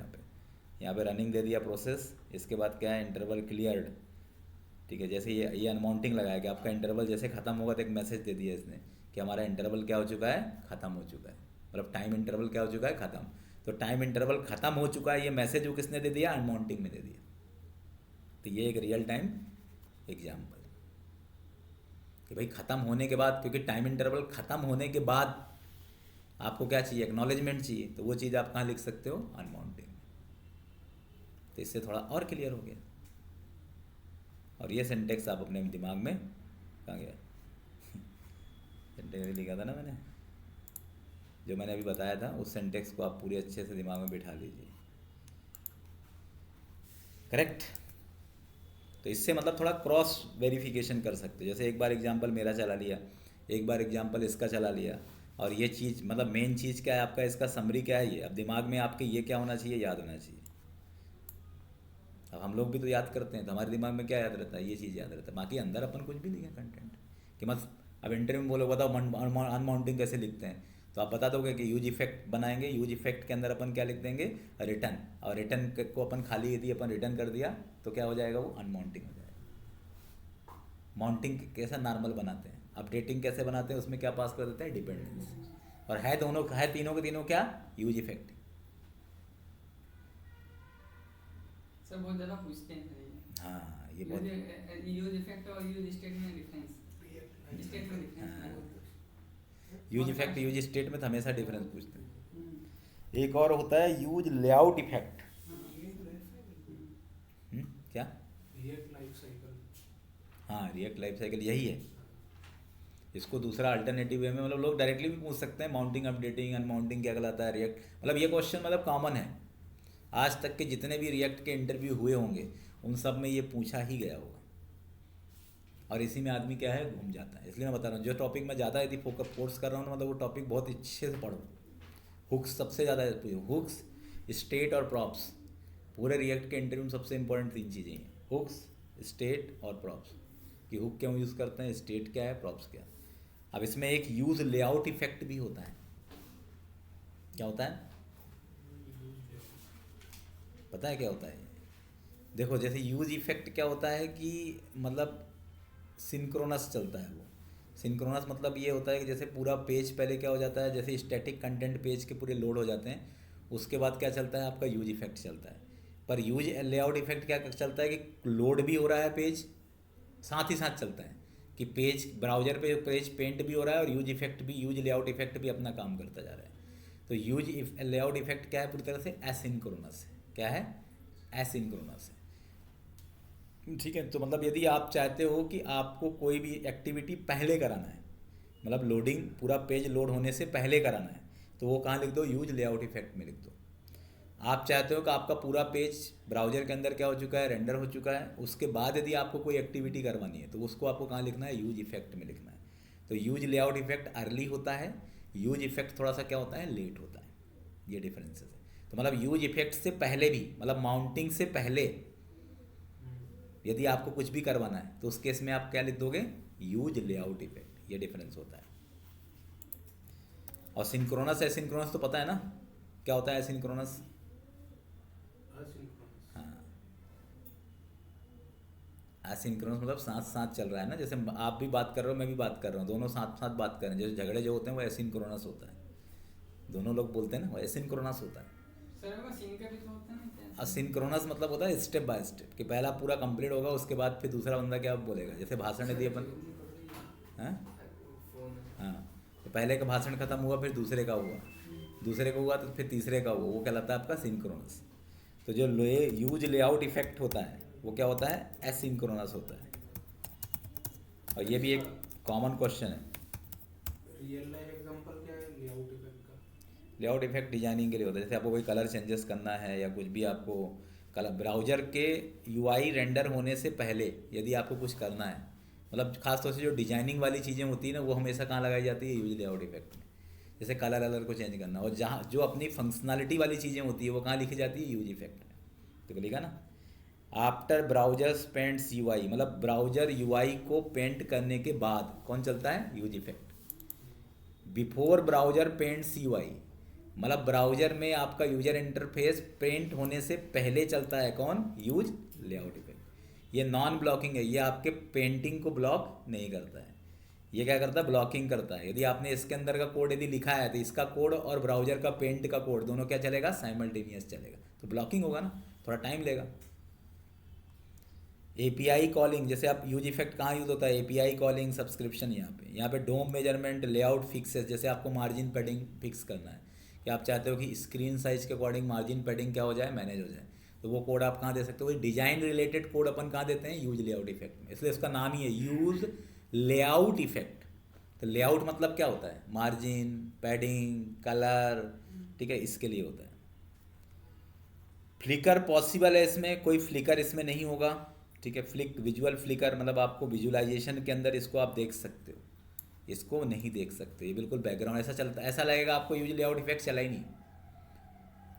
यहाँ पे रनिंग दे दिया प्रोसेस, इसके बाद क्या है, इंटरवल क्लियर्ड, ठीक है। जैसे ये अनमाउंटिंग लगाया कि आपका इंटरवल जैसे ख़त्म होगा तो एक मैसेज दे दिया इसने कि हमारा इंटरवल क्या हो चुका है, ख़त्म हो चुका है। मतलब टाइम इंटरवल क्या हो चुका है, ख़त्म। तो टाइम इंटरवल ख़त्म हो चुका है, ये मैसेज वो किसने दे दिया, अनमाउंटिंग में दे दिया। तो ये एक रियल टाइम एग्जाम्पल कि भाई ख़त्म होने के बाद, क्योंकि टाइम इंटरवल ख़त्म होने के बाद आपको क्या चाहिए, एक्नॉलेजमेंट चाहिए, तो वो चीज़ आप कहाँ लिख सकते हो, अनमाउंटिंग। तो इससे थोड़ा और क्लियर हो गया। और ये सिंटेक्स आप अपने दिमाग में, कहाँ गया सिंटेक्स लिखा था ना मैंने, जो मैंने अभी बताया था, उस सिंटेक्स को आप पूरे अच्छे से दिमाग में बिठा लीजिए, करेक्ट। तो इससे मतलब थोड़ा क्रॉस वेरिफिकेशन कर सकते हो। जैसे एक बार एग्जांपल मेरा चला लिया, एक बार एग्जांपल इसका चला लिया, और ये चीज़ मतलब मेन चीज़ क्या है आपका, इसका समरी क्या है, ये अब दिमाग में आपके ये क्या होना चाहिए, याद होना चाहिए। अब हम लोग भी तो याद करते हैं, तो हमारे दिमाग में क्या याद रहता है, ये चीज़ याद रहता है। बाकी अंदर अपन कुछ भी लिखें कंटेंट कि मत, अब इंटरव्यू में बोलो बताओ अनमाउंटिंग कैसे लिखते हैं, तो आप बता दोगे कि यूज इफेक्ट बनाएंगे, यूज इफेक्ट के अंदर अपन क्या लिख देंगे, रिटर्न। और रिटर्न को अपन खाली यदि अपन रिटर्न कर दिया तो क्या हो जाएगा, वो अनमाउंटिंग हो जाएगा। माउंटिंग कैसा नॉर्मल बनाते हैं, अपडेटिंग कैसे बनाते हैं, उसमें क्या पास कर देते हैं, डिपेंडेंसी। और है दोनों, है तीनों के तीनों क्या, यूज इफेक्ट। सर बहुत ज़्यादा पूछते हैं सर हाँ ये बहुत, यूज इफेक्ट और यूज स्टेट में डिफरेंस, स्टेट में difference. Use effect use state में तो हमेशा डिफरेंस पूछते हैं। एक और होता है यूज लेआउट इफेक्ट। क्या, रिएक्ट लाइफ साइकिल। हाँ रिएक्ट लाइफ साइकिल यही है। इसको दूसरा अल्टरनेटिव वे में मतलब लोग डायरेक्टली भी पूछ सकते हैं, माउंटिंग अपडेटिंग अनमाउंटिंग क्या कहलाता है, रिएक्ट। मतलब ये क्वेश्चन मतलब कॉमन है, आज तक के जितने भी रिएक्ट के इंटरव्यू हुए होंगे उन सब में ये पूछा ही गया होगा। और इसी में आदमी क्या है घूम जाता है। इसलिए मैं बता रहा हूँ जो टॉपिक मैं ज़्यादा यदि फोर्स कर रहा हूँ ना, मतलब वो टॉपिक बहुत अच्छे से पढ़ो। हुक्स सबसे ज़्यादा, हुक्स, स्टेट और प्रॉप्स। पूरे रिएक्ट के इंटरव्यू में सबसे इंपॉर्टेंट 3 चीज़ें हैं, हुक्स, स्टेट और प्रॉप्स। कि हुक क्यों यूज़ करते हैं, स्टेट क्या है, प्रॉप्स क्या है। अब इसमें एक यूज़ लेआउट इफेक्ट भी होता है। क्या होता है पता है क्या होता है? देखो जैसे यूज इफेक्ट क्या होता है कि मतलब सिंक्रोनस चलता है वो। सिंक्रोनस मतलब ये होता है कि जैसे पूरा पेज पहले क्या हो जाता है, जैसे स्टैटिक कंटेंट पेज के पूरे लोड हो जाते हैं, उसके बाद क्या चलता है आपका यूज इफेक्ट चलता है। पर यूज लेआउट इफेक्ट क्या चलता है कि लोड भी हो रहा है पेज, साथ ही साथ चलता है कि पेज ब्राउजर पे पेज पेंट भी हो रहा है और यूज इफेक्ट भी, यूज लेआउट इफेक्ट भी अपना काम करता जा रहा है। तो यूज लेआउट इफेक्ट क्या है, पूरी तरह से एसिंक्रोनस है। क्या है? एसिंक्रोनस है। ठीक है, तो मतलब यदि आप चाहते हो कि आपको कोई भी एक्टिविटी पहले कराना है, मतलब लोडिंग पूरा पेज लोड होने से पहले कराना है, तो वो कहाँ लिख दो, यूज लेआउट इफेक्ट में लिख दो। आप चाहते हो कि आपका पूरा पेज ब्राउजर के अंदर क्या हो चुका है, रेंडर हो चुका है, उसके बाद यदि आपको कोई एक्टिविटी करवानी है तो उसको आपको कहाँ लिखना है, यूज इफेक्ट में लिखना है। तो यूज लेआउट इफेक्ट अर्ली होता है, यूज इफेक्ट थोड़ा सा क्या होता है, लेट होता है। ये डिफरेंसेस है। तो मतलब यूज इफेक्ट से पहले भी, मतलब माउंटिंग से पहले यदि आपको कुछ भी करवाना है तो उस केस में आप क्या लिख दोगे, यूज लेआउट इफेक्ट। ये डिफरेंस होता है। और सिंक्रोनस एसिंक्रोनस तो पता है ना क्या होता है एसिंक्रोनस? हाँ, एसिंक्रोनस मतलब साथ साथ चल रहा है ना, जैसे आप भी बात कर रहे हो मैं भी बात कर रहा हूँ, दोनों साथ साथ बात कर रहे हैं। जैसे झगड़े जो होते हैं वो एसिंक्रोनस होता है, दोनों लोग बोलते हैं ना, वो एसिंक्रोनस होता है। सर वो सीन का भी तो होता है ना क्या? असिंक्रोनस मतलब होता है स्टेप बाय स्टेप, कि पहला पूरा कंप्लीट होगा उसके बाद फिर दूसरा बंदा क्या बोलेगा। जैसे भाषण दिए अपन, हाँ हाँ, तो पहले का भाषण खत्म हुआ फिर दूसरे का हुआ, दूसरे का हुआ तो फिर तीसरे का हुआ, वो कहलाता है आपका सिंक्रोनस। तो जो यूज लेआउट इफेक्ट होता है वो क्या होता है, एसिंक्रोनस होता है। और ये भी एक कॉमन क्वेश्चन है। रियल लाइफ एग्जांपल क्या है लेआउट इफेक्ट का? लेआउट इफेक्ट डिजाइनिंग के लिए होता है। जैसे आपको कोई कलर चेंजेस करना है या कुछ भी आपको कलर, ब्राउजर के यूआई रेंडर होने से पहले यदि आपको कुछ करना है, मतलब खासतौर से जो डिजाइनिंग वाली चीज़ें होती है ना, वो हमेशा कहाँ लगाई जाती है, यूज लेआउट इफेक्ट में। जैसे कलर अलर को चेंज करना, और जहाँ जो अपनी फंक्शनैलिटी वाली चीज़ें होती है वो कहाँ लिखी जाती है, यूज इफेक्ट में। तो लिखा ना, आफ्टर ब्राउजर्स पेंट्स यूआई, मतलब ब्राउजर यूआई को पेंट करने के बाद कौन चलता है, use effect. Before browser paints UI, मतलब ब्राउजर में आपका यूजर इंटरफेस पेंट होने से पहले चलता है कौन, यूज लेआउट इफेक्ट। ये नॉन ब्लॉकिंग है, ये आपके पेंटिंग को ब्लॉक नहीं करता है। ये क्या करता है, ब्लॉकिंग करता है। यदि आपने इसके अंदर का कोड यदि लिखा है तो इसका कोड और ब्राउजर का पेंट का कोड दोनों क्या चलेगा, साइमल्टेनियस चलेगा, तो ब्लॉकिंग होगा ना, थोड़ा टाइम लेगा। एपीआई कॉलिंग, जैसे आप यूज इफेक्ट कहाँ यूज़ होता है, एपीआई कॉलिंग, सब्सक्रिप्शन, यहाँ पे डोम मेजरमेंट, लेआउट फिक्सेस, जैसे आपको मार्जिन पैडिंग फिक्स करना है कि आप चाहते हो कि स्क्रीन साइज के अकॉर्डिंग मार्जिन पैडिंग क्या हो जाए, मैनेज हो जाए, तो वो कोड आप कहाँ दे सकते हो, डिजाइन रिलेटेड कोड अपन कहाँ देते हैं, यूज लेआउट इफेक्ट में। इसलिए इसका नाम ही है यूज लेआउट इफेक्ट। तो लेआउट मतलब क्या होता है, मार्जिन, पैडिंग, कलर, ठीक है, इसके लिए होता है। फ्लिकर पॉसिबल है इसमें, कोई फ्लिकर इसमें नहीं होगा, ठीक है। विजुअल फ्लिकर मतलब आपको विजुअलाइजेशन के अंदर इसको आप देख सकते हो, इसको नहीं देख सकते, ये बिल्कुल बैकग्राउंड ऐसा चलता, ऐसा लगेगा आपको यूज लेआउट इफेक्ट चला ही नहीं,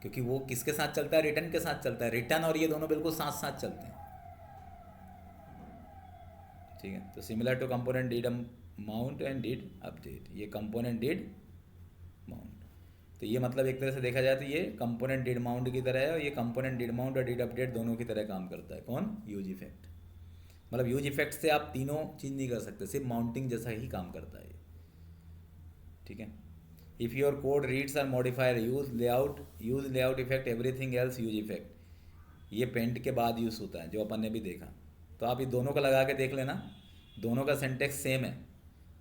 क्योंकि वो किसके साथ चलता है, रिटर्न के साथ चलता है। रिटर्न और ये दोनों बिल्कुल साथ साथ चलते हैं, ठीक है। तो similar to component did mount and did update, ये कंपोनेंट डिड माउंट, तो ये मतलब एक तरह से देखा जाए तो ये कंपोनेंट डिड माउंट की तरह है, और ये कंपोनेंट डिड माउंट और डिड अपडेट दोनों की तरह काम करता है। कौन, यूज इफेक्ट। मतलब यूज इफेक्ट से आप तीनों चीज़ नहीं कर सकते, सिर्फ माउंटिंग जैसा ही काम करता है ये, ठीक है। If your code reads or modifier use layout effect, everything else use effect, ये पेंट के बाद यूज़ होता है जो अपन ने भी देखा। तो आप ये दोनों का लगा के देख लेना, दोनों का सिंटेक्स सेम है,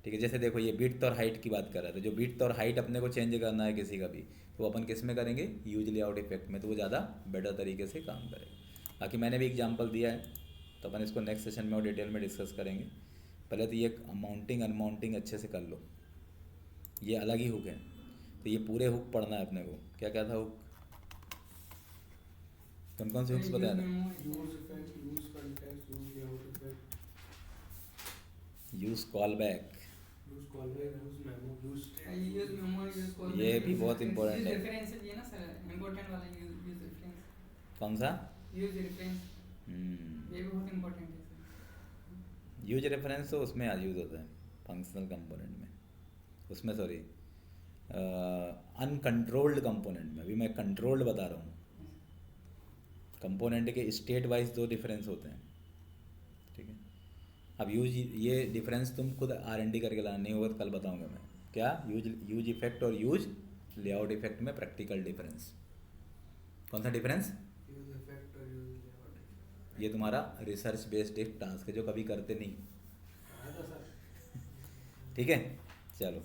ठीक है। जैसे देखो ये विड्थ और हाइट की बात कर रहा था, जो विड्थ और हाइट अपने को चेंज करना है किसी का भी, तो अपन किस में करेंगे, यूज लेआउट इफेक्ट में, तो वो ज़्यादा बेटर तरीके से काम करेगा। बाकी मैंने भी एग्जांपल दिया है, तो अपन इसको नेक्स्ट सेशन में और डिटेल में डिस्कस करेंगे। पहले तो ये माउंटिंग अनमाउंटिंग अच्छे से कर लो, ये अलग ही हुक है, तो ये पूरे हुक पढ़ना है अपने को। क्या क्या था हुक, कौन कौन से हुक्स बताया था? Use effect, use content, use layout effect, use call back, use callback, use memo, use use memo, use call, ये भी बहुत important यूज है। रेफरेंस ये ना सर इंपॉर्टेंट वाला यूज रेफरेंस, कौन सा? यूज रेफरेंस ये भी बहुत इंपॉर्टेंट है सर। यूज रेफरेंस तो उसमें आज यूज़ होता है फंक्शनल कंपोनेंट में, उसमें सॉरी अनकंट्रोल्ड कंपोनेंट में। अभी मैं कंट्रोल्ड बता रहा हूँ। कंपोनेंट के स्टेट वाइज दो डिफरेंस होते हैं, ठीक है। अब यूज, ये डिफरेंस तुम खुद R&D करके लाना, नहीं होगा तो कल बताऊंगा मैं क्या। यूज इफेक्ट और यूज लेआउट इफेक्ट में प्रैक्टिकल डिफरेंस। कौन सा डिफरेंस? यूज इफेक्ट और यूज लेआउट। ये तुम्हारा रिसर्च बेस्ड एक टास्क है जो कभी करते नहीं, आया था सर। ठीक है। चलो।